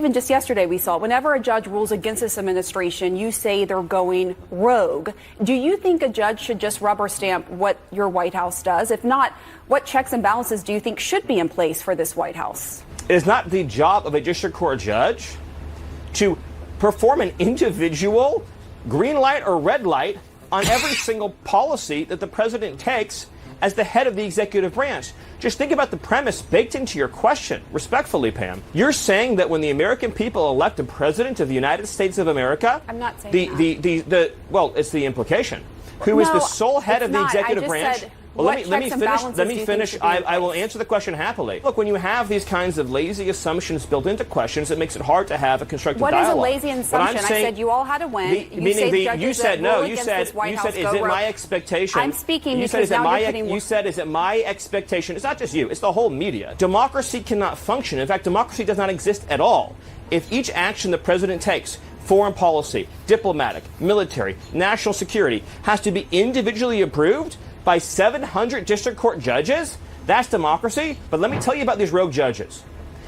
Even just yesterday we saw whenever a judge rules against this administration, you say they're going rogue. Do you think a judge should just rubber stamp what your White House does? If not, what checks and balances do you think should be in place for this White House? It is not the job of a district court judge to perform an individual green light or red light on every single policy that the president takes as the head of the executive branch. Just think about the premise baked into your question, respectfully, Pam. You're saying that when the American people elect a president of the United States of America, I'm not saying well, it's the implication, who is the sole head of the executive branch. Well, let me finish. I will answer the question happily. Look, when you have these kinds of lazy assumptions built into questions, it makes it hard to have a constructive dialogue. What is a lazy assumption? I said you all had to win. You said no. You said is it my expectation? I'm speaking. You said is it my expectation? It's not just you. It's the whole media. Democracy cannot function. In fact, democracy does not exist at all if each action the president takes, foreign policy, diplomatic, military, national security, has to be individually approved by 700 district court judges. That's democracy. But let me tell you about these rogue judges.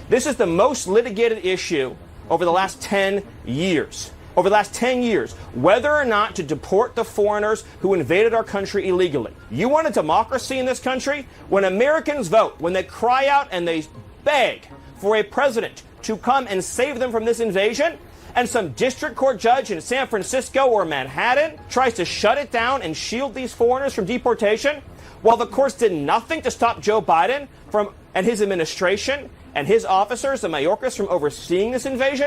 This is the most litigated issue over the last 10 years. Over the last 10 years, whether or not to deport the foreigners who invaded our country illegally. You want a democracy in this country? When Americans vote, when they cry out and they beg for a president to come and save them from this invasion, and some district court judge in San Francisco or Manhattan tries to shut it down and shield these foreigners from deportation, while the courts did nothing to stop Joe Biden and his administration and his officers, the Mayorkas, from overseeing this invasion.